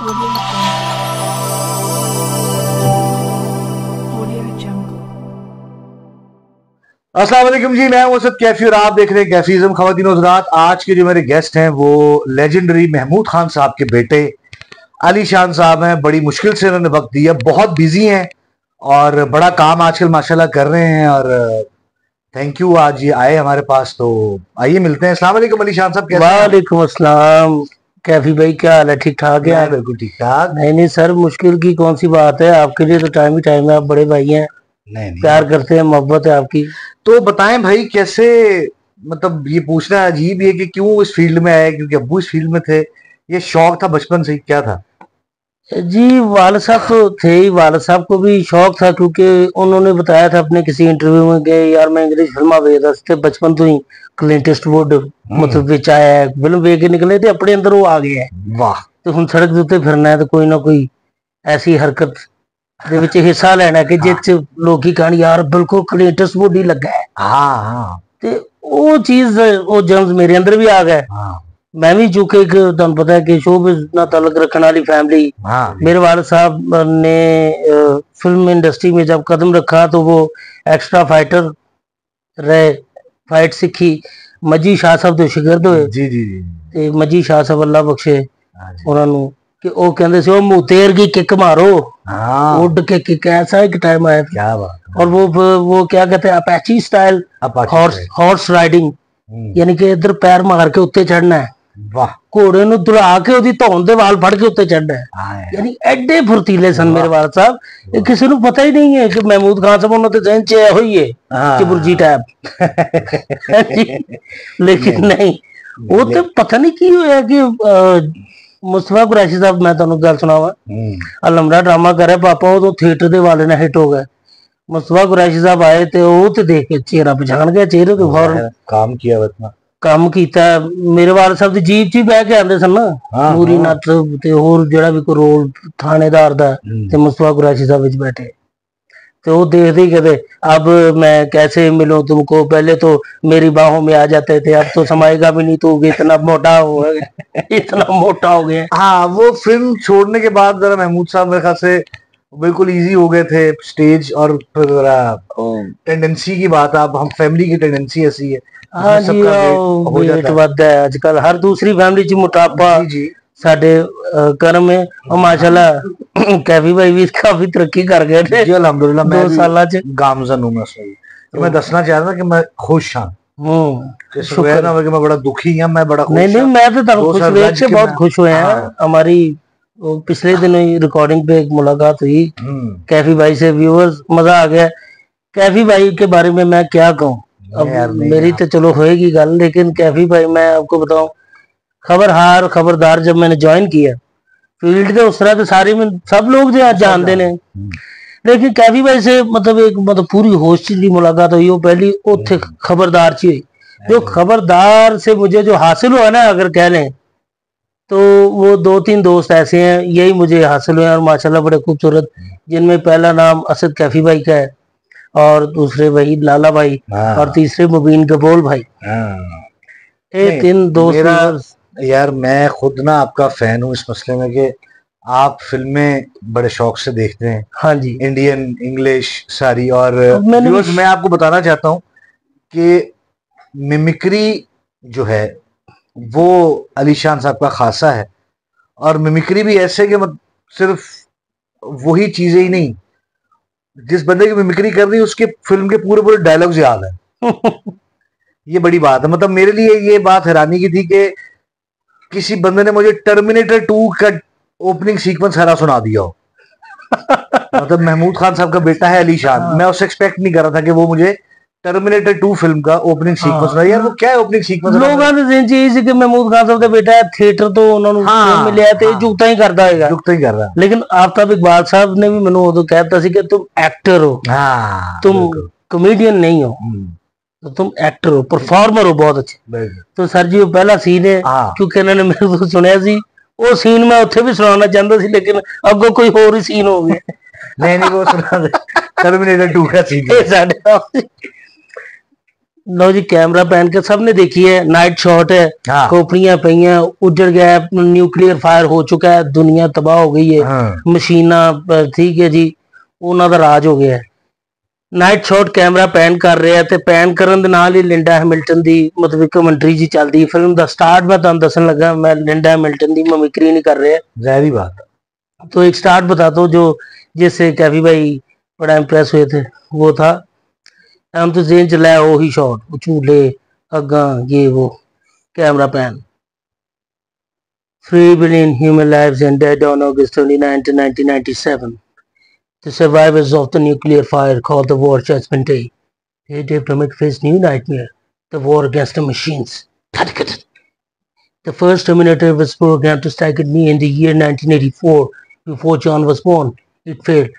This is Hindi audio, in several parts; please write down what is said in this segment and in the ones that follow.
Audio Jungle. अस्सलाम वालेकुम जी, मैं वसत कैफी और आप देख रहे हैं कैफीज़म ख़वातीन और हज़रात। आज के जो मेरे गेस्ट हैं वो लेजेंडरी महमूद खान साहब के बेटे अली शान साहब हैं। बड़ी मुश्किल से उन्होंने वक्त दिया, बहुत बिजी हैं और बड़ा काम आजकल माशाल्लाह कर रहे हैं और थैंक यू आज ये आए हमारे पास। तो आइए मिलते हैं। अस्सलाम वालेकुम अली शान साहब, कैसे हैं? वालेकुम अस्सलाम। कैफी भाई क्या हाल है? ठीक ठाक है? मैं बिल्कुल ठीक ठाक। नहीं सर, मुश्किल की कौन सी बात है, आपके लिए तो टाइम ही टाइम है। आप बड़े भाई हैं, नहीं प्यार करते हैं, मोहब्बत है आपकी। तो बताएं भाई, कैसे मतलब ये पूछना अजीब है कि क्यों इस फील्ड में आए, क्योंकि अब्बू इस फील्ड में थे, ये शौक था बचपन से ही, क्या था? जी वाल साहब तो थे ही, वाल साहब को भी शौक था क्योंकि उन्होंने बताया था अपने किसी इंटरव्यू में कि यार मैं इंग्लिश फिल्मा वेखदा सी, बचपन तो ही क्लिंट ईस्टवुड मतलब विच आया है, फिल्म वेख के निकले थे, अपने अंदर वो आ गए हैं। वाह। तो हम सड़क के उत्ते फिरना है तो कोई ना कोई ऐसी हरकत ਦੇ ਵਿੱਚ ਹਿੱਸਾ ਲੈਣਾ ਕਿ ਜਿਸ ਚ ਲੋਕੀ ਕਹਿਣ ਯਾਰ ਬਿਲਕੁਲ ਕਲਿੰਟ ਈਸਟਵੁਡ ਹੀ ਲੱਗਾ ਹੈ। हाँ हाँ ਤੇ ਉਹ ਚੀਜ਼ ਉਹ ਜਨਮ ਮੇਰੇ ਅੰਦਰ ਵੀ ਆ ਗਿਆ। हाँ मैं भी चूंकि एक ਤੁਹਾਨੂੰ पता है कि शोबिज़ ਨਾਲ ताल्लुक रखने वाली फैमिली, हाँ मेरे वालिद साहब ने फिल्म इंडस्ट्री में जब कदम रखा तो वो एक्स्ट्रा फाइटर रहे, फाइट सीखी। मजी शाह साहब तो शिगिर्द होए जी जी जी। ਤੇ ਮਜੀ ਸ਼ਾਹ ਸਾਹਿਬ ਅੱਲਾ ਬਖਸ਼ੇ हाँ जी। ਉਹਨਾਂ ਨੂੰ ਕਿ ਉਹ ਕਹਿੰਦੇ ਸੀ ਉਹ ਮੂਤੇਰ की किक मारो, हाँ उड़ के किक। ऐसा एक टाइम आया था। क्या बात है। और वो क्या कहते हैं Apache style, Apache horse riding, यानी कि इधर पैर मार के उत्ते चढ़ना है, वाह। घोड़े नु दुड़ा के ओदी धौन दे वाल फड़ के उत्ते चढ़ना है। हाँ यार। यानी एडे फुर्तीले सन मेरे वाल साहब, ये किसी को पता ही नहीं है कि महमूद खान साहब उन्होंने जहन च हो ही है हाँ। कि बुर्जी टाइप लेकिन नहीं, वो तो पता नहीं की होया कि मुस्तफा कुरैशी साहब, मैं तुहानू गल सुनावा, अलमरा ड्रामा करे पापा, वो तो थिएटर दे वाले ने हिट हो गए। मुस्तफा कुरैशी साहब आए ते वो ते देख के चेहरा पछाण गया, चेहरे तो फौरन काम किया इतना काम कीता। मेरे वाल साहब दी जीप च ही बह के आंदे सन ना, हाँ, नूरी हाँ। नट ते होर जेड़ा भी कोई रोल थानेदार दा, ते मुस्तफा कुरैशी साहब विच बैठे। तो वो देखते ही कहते अब मैं कैसे मिलूं तुमको, पहले तो मेरी बाहों में आ जाते थे, अब तो समाएगा भी नहीं, तो इतना मोटा हो गया इतना मोटा हो गया। हाँ, वो फिल्म छोड़ने के बाद जरा महमूद साहब मेरे ख्याल से बिल्कुल इजी हो गए थे स्टेज, और फिर जरा टेंडेंसी की बात, अब हम फैमिली की टेंडेंसी ऐसी है। हाँ उसमें जी, सबका weight हो वेट जाता है। बढ़ता है आजकल, हर दूसरी फैमिली च मोटापा जी जी। साडे कर्म है। और माशाल्लाह कैफी भाई भी काफी तरक्की कर गए थे जी अल्हम्दुलिल्लाह। मैं 2 भी साल च। गामजन हूँ मैं उसमें। तो मैं दसना चाह रहा था कि मैं खुश हाँ, शुक्र। ना कि मैं बड़ा दुखी हूँ, मैं बड़ा खुश नहीं हाँ। मैं तो तुहानू 2 खुश साल देख रज के के बहुत मैं- खुश हुए हैं। हाँ। हमारी वो पिछले दिनों ही रिकॉर्डिंग पे एक मुलाकात हुई कैफी भाई से, व्यूअर्स मजा आ गया। कैफी भाई के बारे में मैं क्या कहूँ, अब नहीं यार, नहीं मेरी यार। तो चलो होएगी गल, लेकिन कैफी भाई मैं आपको बताऊं, खबरहार खबरदार जब मैंने ज्वाइन किया फील्ड के, उस तरह तो सारे में सब लोग जो जानते ने, लेकिन कैफी भाई से मतलब एक मतलब पूरी होश की मुलाकात हुई, वो पहली उथे खबरदार ची हुई। जो खबरदार से मुझे जो हासिल हुआ ना, अगर कह लें तो वो 2-3 दोस्त ऐसे हैं, यही मुझे हासिल हुए और माशाल्लाह बड़े खूबसूरत, जिनमें पहला नाम असद कैफी भाई का है, और दूसरे भाई लाला भाई, हाँ। और तीसरे मुबीन गबोल भाई। हाँ। ये नहीं, 3 दोस्त मेरा यार, मैं खुद ना आपका फैन हूँ इस मसले में कि आप फिल्में बड़े शौक से देखते हैं, हाँ जी। इंडियन इंग्लिश सारी। और मैंने व्यूअर्स, मैं आपको बताना चाहता हूँ कि मिमिक्री जो है वो अली शान साहब का खासा है, और मिमिक्री भी ऐसे कि सिर्फ वही चीजें ही नहीं, जिस बंदे की मिमिक्री कर रही है उसके फिल्म के पूरे पूरे डायलॉग्स याद है। ये बड़ी बात है। मतलब मेरे लिए ये बात हैरानी की थी कि किसी बंदे ने मुझे टर्मिनेटर 2 का ओपनिंग सीक्वेंस सारा सुना दिया हो। मतलब महमूद खान साहब का बेटा है अली शान, मैं उससे एक्सपेक्ट नहीं कर रहा था कि वो मुझे टर्मिनेटर 2 फिल्म का ओपनिंग सीक्वेंस सुना। यार वो क्या है ओपनिंग सीक्वेंस? लोगों ने जिन चीज कि महमूद खान साहब का बेटा है, थिएटर तो उन्होंने हाँ, मिलिया ते हाँ। जुगता ही करता होगा, जुगता ही कर रहा है। लेकिन आफ्ताब इकबाल साहब ने भी मैंने उदो कहता सी कि तुम एक्टर हो, हाँ, तुम बिल्कुल। कॉमेडियन नहीं हो, तो तुम एक्टर हो, परफॉर्मर हो बहुत अच्छे। बिल्कुल। तो सर जी वो पहला सीन है, हाँ। क्योंकि इन्होंने मेरे को सुनया सी, वो सीन मैं उत्थे भी सुनाना चाहता सी, लेकिन अगो कोई होर ही सीन हो गया। नहीं वो सुना दे, टर्मिनेटर 2 का सीन। ये साडे लो जी, कैमरा पैन के सबने देखी है, नाइट शॉट है, हाँ खोपड़ियां पईयां, उजड़ गया है, न्यूक्लियर फायर हो चुका है, दुनिया तबाह हो गई है, हाँ मशीना ठीक है जी, ਉਹਨਾਂ ਦਾ ਰਾਜ ਹੋ ਗਿਆ ਹੈ। ਨਾਈਟ ਸ਼ਾਟ ਕੈਮਰਾ ਪੈਨ ਕਰ ਰਿਹਾ ਤੇ ਪੈਨ ਕਰਨ ਦੇ ਨਾਲ ਹੀ ਲਿੰਡਾ ਹੈਮਿਲਟਨ ਦੀ ਮਤਲਬ ਕਮੈਂਟਰੀ ਜੀ ਚੱਲਦੀ ਹੈ। ਫਿਲਮ ਦਾ ਸਟਾर्ट मैं ਤੁਹਾਨੂੰ ਦੱਸਣ ਲੱਗਾ, मैं लिंडा हैमिल्टन ਦੀ मिमिक्री नहीं कर रहा। जाहिर बात। तो एक स्टार्ट बताता हूँ जो जिससे कैफी भाई बड़ा इम्प्रेस हुए थे। वो था हम तो जेन चलाया वो ही शॉट, झूले अगा ये वो camera pan. 3 billion human lives ended on August 29, 1997. The survivors of the nuclear fire called the war Judgment Day. Their diplomat faced new nightmare, the war against the machines. The first Terminator was programmed to strike at me in the year 1984, before John was born. It failed.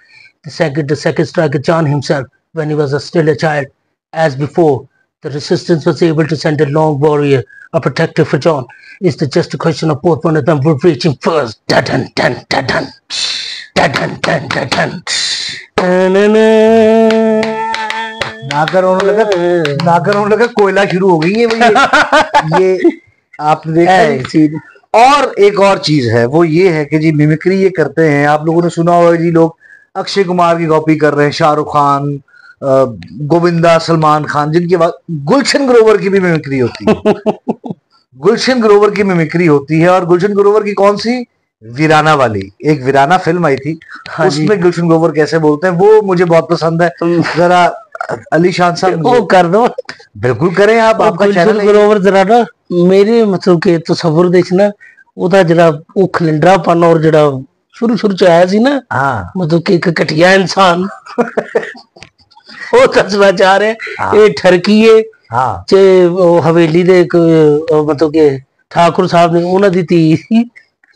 The second struck at John himself when he was still a child. As before, the resistance was able to send a long warrior, a protector for John. It's just a question of both one of them were reaching first. Da-dun, dun, da-dun. Da-dun, dun, da-dun. नाकर होने लगा कोयला शुरू हो गई है भाई। ये आपने देखा है। और एक और चीज है, वो ये है कि जी मिमिक्री ये करते हैं, आप लोगों ने सुना होगा जी, लोग अक्षय कुमार की कॉपी कर रहे हैं, शाहरुख खान, गोविंदा, सलमान खान, जिनकी गुलशन ग्रोवर की भी मिमिक्री होती है। गुलशन ग्रोवर की मिमिक्री होती है। और गुलशन ग्रोवर की कौन सी, वीराना वाली, एक वीराना फिल्म आई थी। हाँ, उसमें गुलशन ग्रोवर कैसे बोलते हैं वो मुझे बहुत पसंद है। जरा अली शान साहब वो कर दो। बिल्कुल करें आप, आपका चैनल है। ग्रोवर जरा ना मेरे मतलब के तसव्वुर दे ना ਉਹਦਾ ਜਿਹੜਾ ਉਹ ਖਲਿੰਡਰਾਪਨ ਔਰ ਜਿਹੜਾ ਸ਼ੁਰੂ ਚ ਆਇਆ ਸੀ ਨਾ, ਹਾਂ ਮਤਲਬ ਕਿ ਇੱਕ ਘਟੀਆ ਇਨਸਾਨ ਉਹ ਦੱਸਣਾ ਚਾਹ ਰਿਹਾ। ਇਹ ਠਰਕੀਏ ਤੇ ਉਹ ਹਵੇਲੀ ਦੇ ਇੱਕ ਮਤਲਬ ਕਿ ਠਾਕੁਰ ਸਾਹਿਬ ਨੇ ਉਹਨਾਂ ਦੀ ਧੀ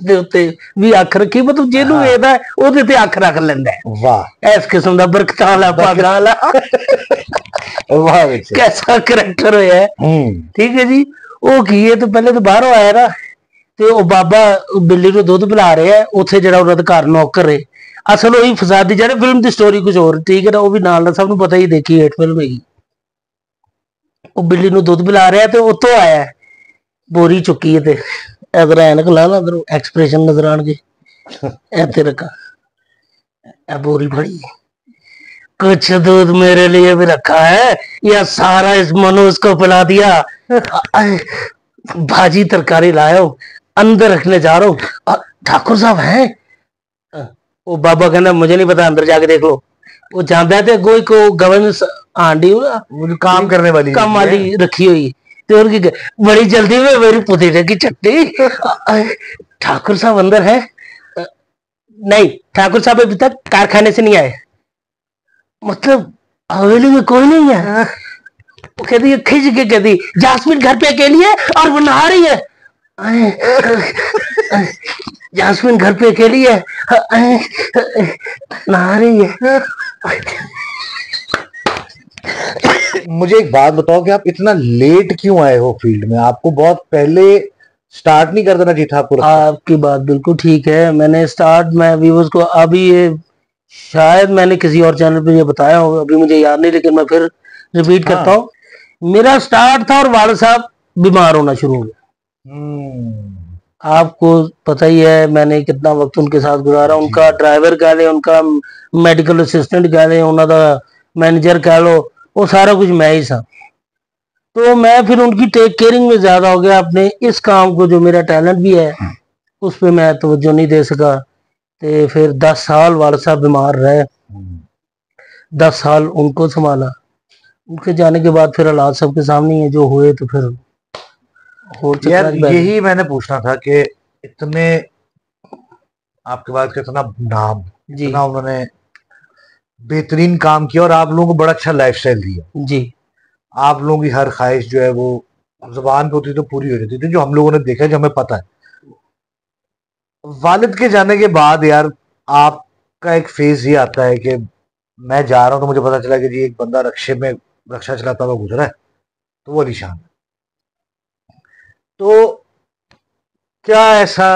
ਦੇ ਉੱਤੇ ਵੀ ਅੱਖ ਰੱਖੀ, ਮਤਲਬ ਜਿਹਨੂੰ ਵੇਖਦਾ ਉਹਦੇ ਤੇ ਅੱਖ ਰੱਖ ਲੈਂਦਾ। ਵਾਹ, ਇਸ ਕਿਸਮ ਦਾ ਬਰਕਤਾਂ ਵਾਲਾ ਭਾਗਾਂ ਵਾਲਾ ਵਾਹ कैसा करैक्टर होया है। ठीक है जी। ਉਹ ਕੀ ਹੈ, तो पहले तो बाहरों आया ना, ਤੇ ਉਹ ਬਾਬਾ ਬਿੱਲੀ ਨੂੰ ਦੁੱਧ ਪਿਲਾ ਰਿਹਾ ਉੱਥੇ, ਜਿਹੜਾ ਉਹਨਾਂ ਦਾ ਘਰ ਨੌਕਰ ਹੈ। ਅਸਲ ਉਹੀ ਫਸਾਦੀ ਜਿਹੜੇ ਫਿਲਮ ਦੀ ਸਟੋਰੀ ਕੁਝ ਹੋਰ, ਠੀਕ ਹੈ ਨਾ, ਉਹ ਵੀ ਨਾਲ ਸਭ ਨੂੰ ਪਤਾ ਹੀ, ਦੇਖੀ ਹੇਟ ਫਿਲਮ ਹੈਗੀ। ਉਹ ਬਿੱਲੀ ਨੂੰ ਦੁੱਧ ਪਿਲਾ ਰਿਹਾ ਤੇ ਉੱਥੋਂ ਆਇਆ ਬੋਰੀ ਚੁੱਕੀ ਹੈ, ਤੇ ਇਧਰ ਐਨਕ ਲਾ ਲਾ, ਇਧਰ ਐਕਸਪ੍ਰੈਸ਼ਨ ਨਜ਼ਰ ਆਣਗੇ। ਇੱਥੇ ਰੱਖਾ ਇਹ ਬੋਰੀ ਫੜੀ, कुछ दूध मेरे लिए भी रखा है या सारा इस मनुष्य को पिला दिया। भाजी तरकारी लाया अंदर रखने जा रहा हूँ। ठाकुर साहब हैं? वो बाबा कहना मुझे नहीं पता, अंदर जाके देख लो। वो जाता है कोई को गवर्नेंस आंडी काम करने वाली रखी हुई, तो बड़ी जल्दी में मेरी पुदीने की चटनी। ठाकुर साहब अंदर है? नहीं, ठाकुर साहब अभी तक कारखाने से नहीं आए। मतलब हवेली में कोई नहीं है? वो कहती है, खिंच के कहती, जासमीन घर पे अकेली है और वो नहा रही है। जासमीन घर पे अकेली है, नहा रही है। मुझे एक बात बताओ कि आप इतना लेट क्यों आए हो फील्ड में? आपको बहुत पहले स्टार्ट नहीं कर देना चाहिए था आपको? आपकी बात बिल्कुल ठीक है। मैंने स्टार्ट, मैं व्यूअर्स को अभी ये शायद मैंने किसी और चैनल पे ये बताया हो, अभी मुझे याद नहीं, लेकिन मैं फिर रिपीट करता हूँ। मेरा स्टार्ट था और वाले साहब बीमार होना शुरू हो गया। आपको पता ही है मैंने कितना वक्त उनके साथ गुजारा। उनका ड्राइवर कह ले, उनका मेडिकल असिस्टेंट कह ले, उन्होंने मैनेजर कह लो, वो सारा कुछ मैं ही था। तो मैं फिर उनकी टेक केयरिंग में ज्यादा हो गया। अपने इस काम को, जो मेरा टैलेंट भी है, उस पर मैं तवज्जो नहीं दे सका। ते फिर 10 साल वाले साहब बीमार रहे, 10 साल उनको संभाला। उनके जाने के बाद फिर हालात सबके सामने है जो हुए, तो फिर यार यही मैंने पूछना था कि इतने आपके बाद कितना नाम, इतना उन्होंने बेहतरीन काम किया और आप लोगों को बड़ा अच्छा लाइफस्टाइल दिया जी। आप लोगों की हर ख्वाहिश जो है वो जुबान पे होती तो पूरी हो जाती थी, जो हम लोगों ने देखा, जो हमें पता है। वालिद के जाने के बाद यार आपका एक फेज ये आता है कि मैं जा रहा हूं तो मुझे पता चला कि जी एक बंदा रक्षे में रक्षा चलाता हुआ गुजरा है, तो वो अलीशान है। तो क्या ऐसा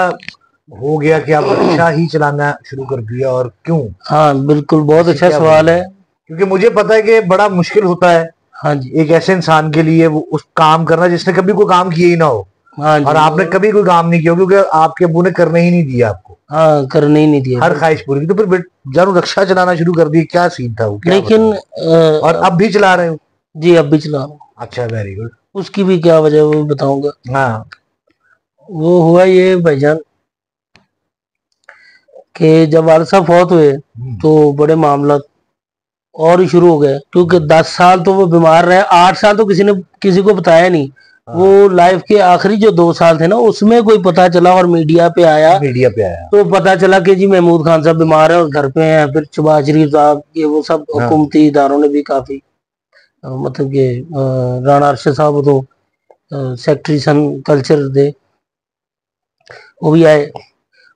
हो गया कि आप रक्षा ही चलाना शुरू कर दिया, और क्यों? हाँ बिल्कुल, बहुत अच्छा सवाल है, क्योंकि मुझे पता है कि बड़ा मुश्किल होता है। हाँ जी, एक ऐसे इंसान के लिए वो उस काम करना जिसने कभी कोई काम किया ही ना हो, हाँ जी, और आपने कभी कोई काम नहीं किया क्योंकि आपके अब्बू ने करने ही नहीं दिया आपको, हाँ, करने ही नहीं दिए हर ख्वाहिश पूरी की। तो फिर जानू रिक्शा चलाना शुरू कर दी, क्या सीन था वो, क्या लेकिन बताओ? और अब भी चला रहे हो? जी अब भी चला रहा हूँ। अच्छा, वेरी गुड। उसकी भी क्या वजह है वो बताऊंगा। हाँ। वो हुआ ये भाईजान कि जब वाले साहब फौत हुए तो बड़े मामला और ही शुरू हो गए, क्योंकि 10 साल तो वो बीमार रहे, 8 साल तो किसी ने किसी को बताया नहीं। वो लाइफ के आखिरी जो 2 साल थे ना, उसमें कोई पता चला और मीडिया पे आया, मीडिया पे आया तो पता चला कि जी महमूद खान साहब बीमार है और घर पे हैं। फिर शहबाज शरीफ साहब, ये वो सब हाँ। हुकूमती इदारों ने भी काफी मतलब कि राणा अरशद साहब तो सेक्रेटरी सन कल्चर दे, वो भी आए।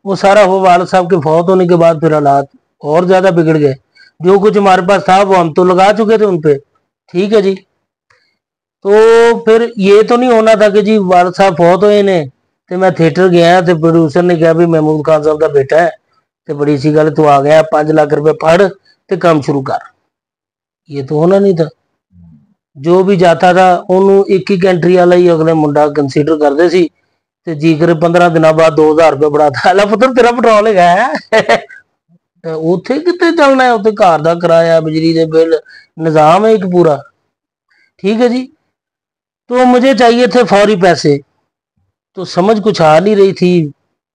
वो सारा हो वालिद साहब के फौत होने के बाद फिर हालात और ज्यादा बिगड़ गए। जो कुछ हमारे पास था वो हम तो लगा चुके थे उनपे, ठीक है जी। तो फिर ये तो नहीं होना था कि जी वालिद साहब फौत होए ने ते मैं थिएटर गया तो प्रोड्यूसर ने कहा भी महमूद खान साहब का बेटा है तो बड़ी सी गल तू आ गया 5 लाख रुपए फड़ ते काम शुरू कर, ये तो होना नहीं था। जो भी जाता था ਉਹਨੂੰ ਇੱਕ ਇੱਕ एंट्री वाला ही अगले मुंडा कंसीडर करते सी ਤੇ ਜੀ ਕਰੇ 15 ਦਿਨਾਂ ਬਾਅਦ 2000 ਰੁਪਏ ਬੜਾਤਾ, ਲੈ ਪੁੱਤਰ ਤੇਰਾ ਪੈਟਰੋਲ ਹੈਗਾ ਹੈ ਉੱਥੇ ਕਿੱਥੇ ਚੱਲਣਾ है, ਉੱਥੇ ਘਰ ਦਾ ਕਿਰਾਇਆ, ਬਿਜਲੀ ਦੇ ਬਿੱਲ, निजाम है एक पूरा, ठीक है जी। तो मुझे चाहिए थे फौरी पैसे, तो समझ कुछ आ नहीं रही थी।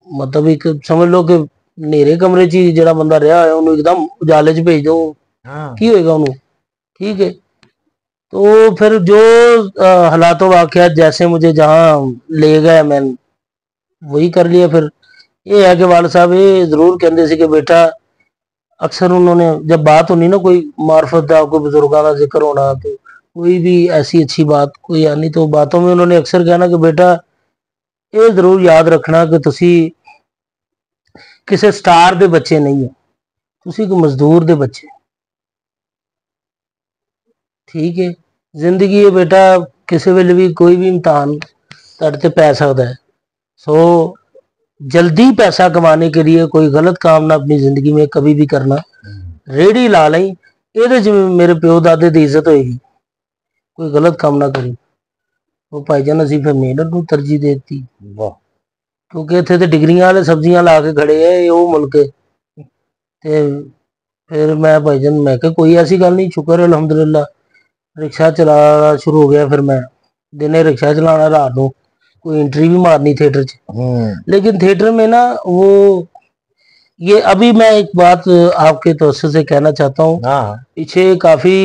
मतलब एक समझ लो कि नेरे कमरे च ही ਜਿਹੜਾ ਬੰਦਾ ਰਿਹਾ ਹੋਇਆ ਉਹਨੂੰ एकदम उजाले च भेज दो, की होएगा ਉਹਨੂੰ, ठीक है। तो फिर जो हालात वाकयात जैसे मुझे जहाँ ले गए मैं वही कर लिया। फिर ये है कि वाल साहब ये जरूर कहते थे कि बेटा, अक्सर उन्होंने जब बात होनी ना कोई मार्फत का कोई बुजुर्गों का जिक्र होना, तो कोई भी ऐसी अच्छी बात कोई आनी तो बातों में उन्होंने अक्सर कहना कि बेटा ये जरूर याद रखना कि तुसी किसी स्टार दे बच्चे नहीं हो, तुसी कोई मजदूर दे बच्चे, ठीक है। जिंदगी है बेटा, किसी वेले भी कोई भी इम्तहान तुहाडे ते पै सकता है। सो जल्दी पैसा कमाने के लिए कोई गलत काम ना अपनी जिंदगी में कभी भी करना। रेड़ी ला ली ये मेरे प्यो दादे की इज्जत होएगी, कोई गलत काम ना करी। वो भाईजान असी फिर मेहनत को तरजीह देती, क्योंकि इतने तो डिग्रियां वाले सब्जियां ला के खड़े है वो मुल्क। फिर मैं भाईजान मैं कहा कोई ऐसी गल नहीं, शुक्र है अलहमदुलिल्लाह, रिक्शा चला शुरू हो गया। फिर मैं दिने रिक्शा चलाना, रात को कोई एंट्री भी मारनी थिएटर च। लेकिन थिएटर में ना वो ये अभी मैं एक बात आपके तवज्जो से कहना चाहता हूँ, पीछे काफी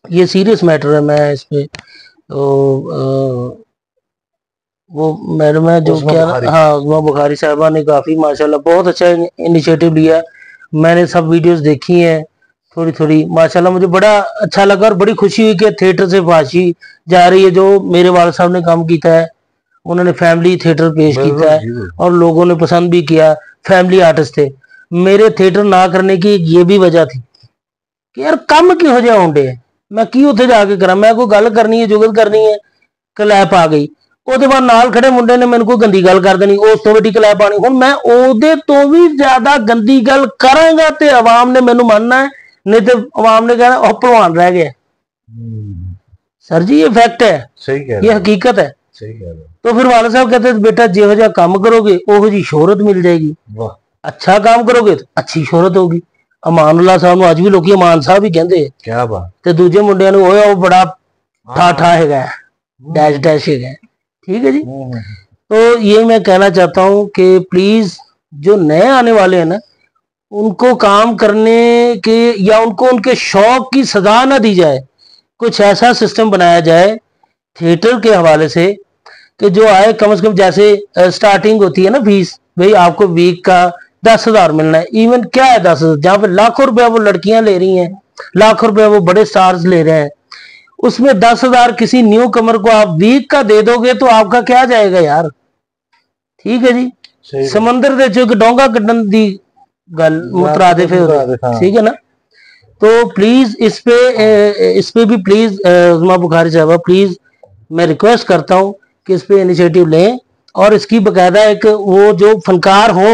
ये सीरियस मैटर है, मैं इस पे तो वो मैडम है जो क्या, हाँ उस्मा बुखारी साहबा ने काफी माशाल्लाह बहुत अच्छा इनिशिएटिव लिया। मैंने सब वीडियोस देखी हैं थोड़ी थोड़ी, माशाल्लाह मुझे बड़ा अच्छा लगा और बड़ी खुशी हुई कि थिएटर से फाशी जा रही है। जो मेरे वालिद साहब ने काम किया है, उन्होंने फैमिली थिएटर पेश किया है और लोगों ने पसंद भी किया, फैमिली आर्टिस्ट थे। मेरे थिएटर ना करने की ये भी वजह थी कि यार कम किहो जिहा होंडे है, मैं की उत्थे जाके करा, मैं कोई गल करनी है जुगत करनी है, कलैप आ गई। ਉਹਦੇ ਬਾਅਦ ਨਾਲ ਖੜੇ ਮੁੰਡੇ ਨੇ ਮੈਨੂੰ ਕੋਈ ਗੰਦੀ ਗੱਲ ਕਰ ਦੇਣੀ, ਉਸ ਤੋਂ ਵੱਡੀ ਕਲੈਪ ਆਣੀ। ਹੁਣ ਮੈਂ ਉਹਦੇ ਤੋਂ ਵੀ ਜ਼ਿਆਦਾ ਗੰਦੀ ਗੱਲ ਕਰਾਂਗਾ ਤੇ ਆਵਾਮ ਨੇ ਮੈਨੂੰ ਮੰਨਣਾ है, नहीं तो आवाम ने कहना ओह भलवान रह गया। सर जी ये फैक्ट है, सही कह रहे, ये हकीकत है। सही कह रहे। तो फिर वाले साहब कहते बेटा जिहो जिहा काम करोगे ओहो जी शोहरत मिल जाएगी, अच्छा काम करोगे तो अच्छी शोहरत होगी। अमानुल्लाह साहब ਨੂੰ ਅੱਜ ਵੀ ਲੋਕੀ अमान साहब ही कहते हैं, क्या बात। ਤੇ ਦੂਜੇ ਮੁੰਡਿਆਂ ਨੂੰ ਉਹ ਬੜਾ ਠਾਠਾ ਹੈਗਾ, डैश डैश है, ठीक है जी। तो ये मैं कहना चाहता हूं कि प्लीज जो नए आने वाले हैं ना, उनको काम करने के या उनको उनके शौक की सजा ना दी जाए। कुछ ऐसा सिस्टम बनाया जाए थिएटर के हवाले से कि जो आए कम से कम, जैसे स्टार्टिंग होती है ना फीस, भाई आपको वीक का 10,000 मिलना है। इवन क्या है 10,000, जहां पर लाखों रुपया वो लड़कियां ले रही हैं, लाखों रुपया वो बड़े स्टार्स ले रहे हैं, उसमें 10,000 किसी न्यू कमर को आप वीक का दे दोगे तो आपका क्या जाएगा यार, ठीक है जी। समंदर दे चो डोंगा कड्डन दी गल मुतरादिफ है, ठीक है ना। तो प्लीज इस पे भी प्लीज उस्मा बुखारी साहबा प्लीज मैं रिक्वेस्ट करता हूं कि इस पे इनिशिएटिव लें और इसकी बकायदा एक वो जो फनकार हो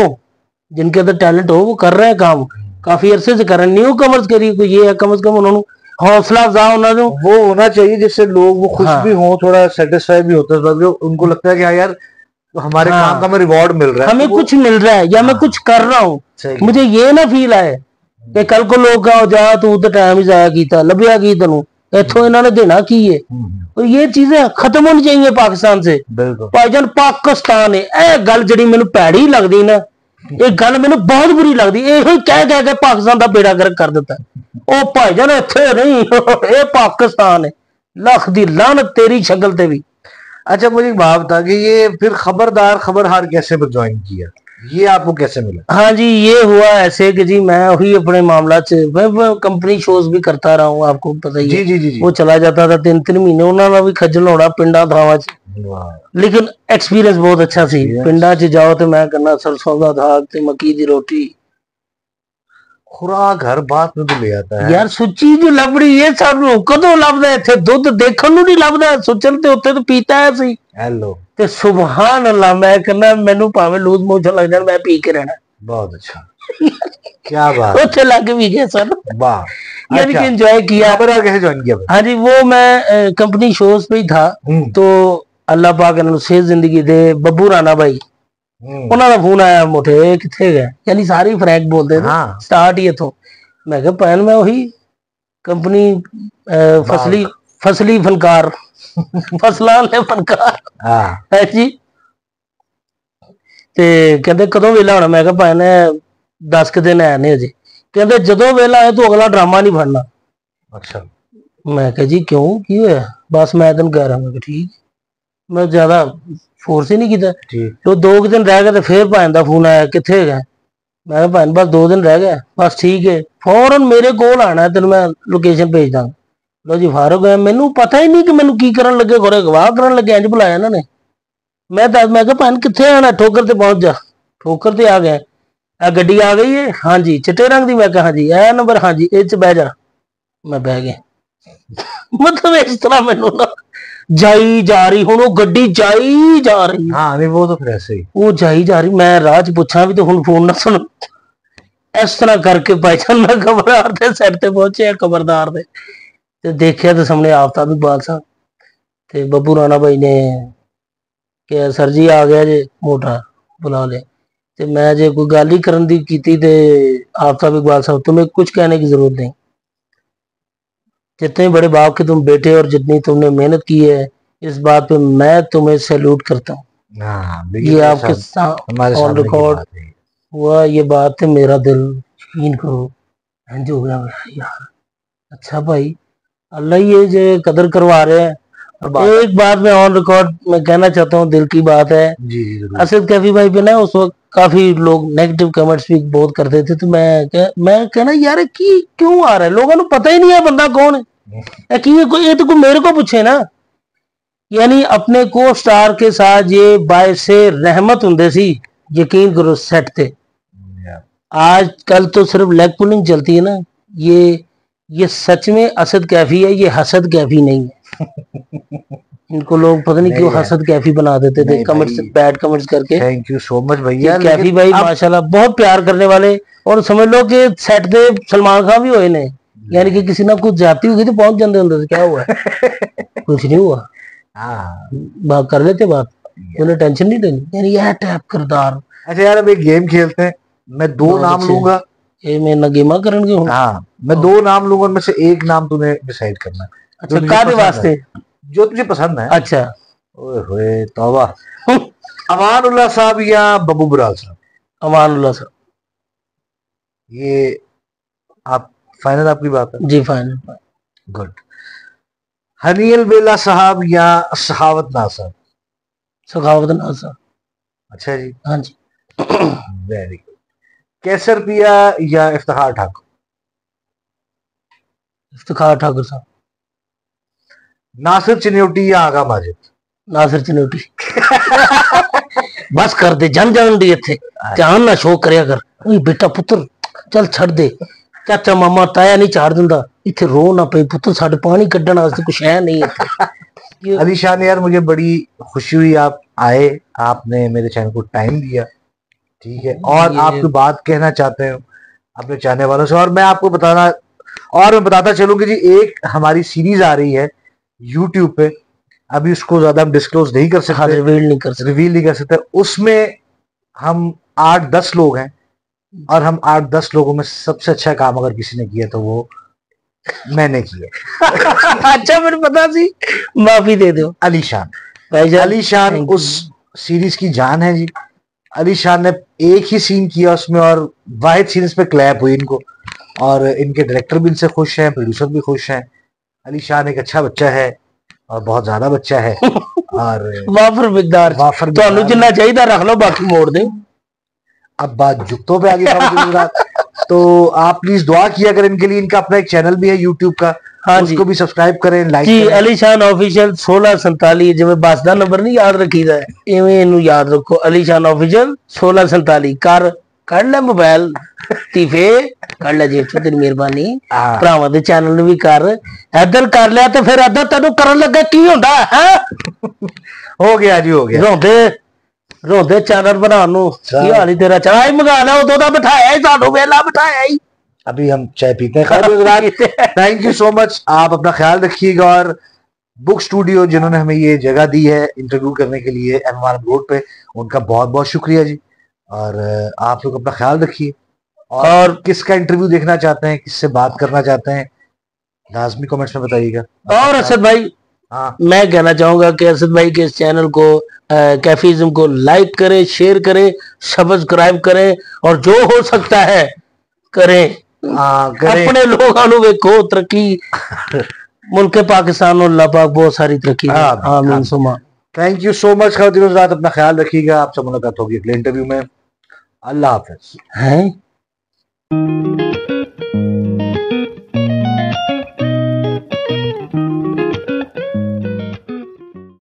जिनके अंदर टैलेंट हो वो कर रहे हैं काम, काफी अरसे से कर रहे हैं। न्यू कमर्स के लिए ये है कम से कम उन्होंने हौसला अफजा होना जो वो होना चाहिए जिससे लोग वो खुश हाँ। भी हों, थोड़ा सेटिस्फाई भी होते हैं, उनको लगता है कि हाँ यार हमारे हाँ। काम का हमें रिवॉर्ड मिल रहा है, हमें तो कुछ मिल रहा है या मैं हाँ, कुछ कर रहा हूँ, सही मुझे ये ना फील आए कि कल को लोग कहो जा तू तो टाइम ही जाया किया लभ्या की तेन इथों इन्होंने देना की है। और ये चीजें खत्म होनी चाहिए पाकिस्तान से। बिल्कुल भाईजान पाकिस्तान है यह गल जी मैंने भैड़ी लगती ना, ये गल मैंने बहुत बुरी लगती, यही कह के पाकिस्तान का बेड़ा गर्क कर दिता। ओ भाईजान इथे नहीं ये पाकिस्तान है, लख दी लानत तेरी शक्ल ते भी। अच्छा मुझे एक बात बता कि ये फिर खबरदार खबरहार कैसे ज्वाइन किया, ये आपको कैसे मिला? हाँ जी, ये हुआ ऐसे कि जी मैं वही अपने मामला से मैं कंपनी शोज भी करता रहा हूँ, आपको पता ही जी है। जी जी जी। वो चला जाता था 3-3 महीने, उन्होंने भी खज्जल होना पिंडा थावां च, वाह, लेकिन एक्सपीरियंस बहुत अच्छा सी। Experience। पिंडा च जाओ तो मैं करना सरसों का साग ते मक्की दी रोटी, खुराक हर बात में तो ले आता है। यार सुची जो लभड़ी ये सानू कदों लभदा इत्थे, दुध देखण नूं नहीं लभदा, सोचण ते उत्थे तो पीता है सी। हेलो, ते सुभान अल्लाह, मैं कहना मैनू भावें लूज मोशन लग जाण मैं पी के रहना। बहुत अच्छा, क्या बात है, उत्थे लग भी गए सन, वाह। यानी कि अच्छा एंजॉय किया। खबरदार कैसे ज्वाइन किया फिर? हाँ जी, वो मैं कंपनी शोज पे ही था, तो अल्लाह पाक इन्होंने सेहत जिंदगी दे, बब्बू राणा भाई उन्होंने फोन आया मुठे किथे गए, यानी सारी फ्रैंक बोलते थे हाँ। स्टार्ट ही इथों। मैं कहा भैन मैं वही कंपनी फसली फसली फनकार फसलां वाले फनकार हाँ है जी। ते कहते कदों वेला होना, मैं कहा भैन 10 के दिन है ने अजे, कहते जदों वेला है तू अगला ड्रामा नहीं फड़ना। अच्छा मैं कहा जी क्यों की होया, बस मैं तेन कह रहा। मैं कहा ठीक, मैं ज्यादा फोर्स ही नहीं किया। ठीक, तो 2 दिन रह गए तो फिर भैन का फोन आया किथे गए, मैं कहा भैन बस 2 दिन रह गए, बस ठीक है फौरन मेरे कोल आना है, तेन मैं लोकेशन भेज दा। लो जी फारूक है, मैनू पता ही नहीं कि मैनू की करन लगे, घोड़े गवाह करन लगे, इंज बुलाया इन्होंने। मैं कहा भैन किथे आना, ठोकर ते पहुंच जा। ठोकर ते आ गए, गड्डी आ गई है हाँ जी चिट्टे रंग की। मैं कहा हाँ जी ए नंबर, हाँ जी इस बह जा। मैं बह गया। मतलब इस तरह मैनू ना जाई जा रही, हुण वो गड्डी जाई जा रही, हाँ नहीं वो तो फिर ऐसे ही। वो जाई जा रही, मैं राह च पुछां भी तो हुण फोन ना सुन। इस तरह करके भाईजान मैं खबरदार दे साइड ते पहुंचे, खबरदार दे ते देखिया तो सामने आफ्ताब इकबाल साहब ते बब्बू राणा भाई ने कहा सर जी आ गया जे मोटा, बुला लिया। ते मैं जे कोई गल ही करन दी कीती ते आफ्ताब इकबाल साहब तुम्हें कुछ कहने की जरूरत नहीं, जितने बड़े बाप के तुम बेटे और जितनी तुमने मेहनत की है इस बात पे मैं तुम्हें सैल्यूट करता हूँ। हाँ ये आपके हमारे ऑन सामने की रिकॉर्ड बात है। हुआ, ये बात है, मेरा दिल यकीन करो इंज हो गया मेरा यार। अच्छा भाई अल्लाह ही ये जो कदर करवा रहे हैं। एक बात मैं ऑन रिकॉर्ड में कहना चाहता हूँ, दिल की बात है। जी जी जरूर। असद कैफी भाई पे ना उस वक्त काफी लोग नेगेटिव कमेंट्स भी बहुत करते थे, तो मैं कहना यार की क्यों आ रहा है, लोगों को पता ही नहीं है बंदा कौन है कि ये तो कोई मेरे को पूछे ना। यानी अपने को स्टार के साथ ये बायसे रहमत हुंदे सी, यकीन करो सेट थे। आज कल तो सिर्फ लेग पुलिंग चलती है ना, ये सच में असद कैफी है, ये हसद कैफी नहीं है। इनको लोग पता नहीं क्यों हसद कैफी बना देते थे कमेंट्स, बैड कमेंट्स करके। थैंक यू सो मच भैया। कैफी भाई माशाल्लाह बहुत प्यार करने वाले, और समझ लो कि सेट दे सलमान खान भी होए ने, यानी कि किसी ना कुछ जाती होगी तो पहुंच जाते होंगे, क्या हुआ कुछ नहीं हुआ, हाँ बात कर लेते बात, उन्हें टेंशन नहीं लेनी, यानी यह टाइप किरदार। अच्छा यार अब एक गेम खेलते हैं, मैं 2 नाम लूंगा, ये मैं ना गेमा करेंगे। हाँ मैं 2 नाम लूंगा, उनमें से एक नाम तुम्हें डिसाइड करना है। अच्छा कादे वास्ते? जो तुझे पसंद है। अच्छा ओए होए तौबा। अमानुल्लाह साहब या बब्बू बराल साहब? अमानुल्लाह साहब। ये आप फाइनल, आपकी बात है? जी फाइनल। गुड। हनील बेला साहब या सखावत नाज साहब? सखावत नाज साहब। अच्छा जी, हाँ जी। Very good. कैसर पिया या इफ्तिखार ठाकुर? इफ्तिखार ठाकुर साहब। नासिर चिन्योटी या आगा माजिद? नासिर चिन्योटी। बस कर दे, जन जान दी इत्थे ध्यान ना शो करया कर, ओए बेटा पुत्र चल छड़ दे, चाचा मामा ताया नहीं चाड़ दिंदा, इत्थे रो ना पे पुत्र, साडे पानी कड्ढण वास्ते कुछ है नहीं इत्थे। अली शान यार मुझे बड़ी खुशी हुई आप आए, आपने मेरे चैनल को टाइम दिया, ठीक है, और आप कोई बात कहना चाहते हो अपने चाहने वालों से? और मैं आपको बताना और मैं बताता चलूं कि जी एक हमारी सीरीज आ रही है यूट्यूब पे, अभी उसको ज्यादा हम डिस्क्लोज नहीं कर सकते, रिवील नहीं कर सकते। उसमें हम 8-10 लोग हैं, और हम 8-10 लोगों में सबसे अच्छा काम अगर किसी ने किया तो वो मैंने किया। अच्छा, मेरे पता सी, माफी दे दो। अलीशान, अलीशान उस सीरीज की जान है जी। अलीशान ने एक ही सीन किया उसमें, और वाहिद सीन पे क्लैप हुई इनको, और इनके डायरेक्टर भी इनसे खुश हैं, प्रोड्यूसर भी खुश हैं। अलीशान एक अच्छा बच्चा है, और बहुत ज्यादा बच्चा है। और वाफर मिकदार तो जितना चाहिए रख लो, बाकी मोड़ दे। अब बात जुत्तों पे आ गई। तो आप प्लीज दुआ किया करें इनके लिए। इनका अपना एक चैनल भी है यूट्यूब का, हाँ, उसको भी सब्सक्राइब करें, लाइक करें। अलीशान ऑफिशियल 1647, जिਵੇਂ बस ਦਾ नंबर नहीं याद रखीदा, इवें इनू याद रखो। अलीशान ऑफिशियल 1647 कर ले मोबाइल तीफे, कर ले जेब च, तेरी मेहरबानी। भरावां दे चैनल ਨੂੰ भी कर, इधर कर लिया तो फिर इधर तेनू करन लगा की हुंदा है। हो गया जी, हो गया। रोंदे चैनल बनाने ਨੂੰ की हाल ही तेरा। चाय मंगा ला, उदों दा बिठाया ही, सानू वेला बिठाया ही। अभी हम चाय पीते हैं। थैंक यू सो मच, आप अपना ख्याल रखिएगा। और बुक स्टूडियो जिन्होंने हमें ये जगह दी है इंटरव्यू करने के लिए एमआरएम रोड पे, उनका बहुत बहुत शुक्रिया जी। और आप लोग अपना ख्याल रखिए, और किसका इंटरव्यू देखना चाहते हैं, किससे बात करना चाहते हैं, लाजमी कमेंट्स में बताइएगा। और असद भाई, हाँ, मैं कहना चाहूंगा कि असद भाई के इस चैनल को कैफीज़म को लाइक करें, शेयर करें, सब्सक्राइब करें, और जो हो सकता है करें। अपने लोगों वेखो तरक्की, मुल्क पाकिस्तान और अल्लाह पाक बहुत सारी तरक्की। आमीन Suma. Thank you so much. अपना ख्याल रखिएगा। आपसे मुलाकात होगी अगले इंटरव्यू में। अल्लाह हाफिज।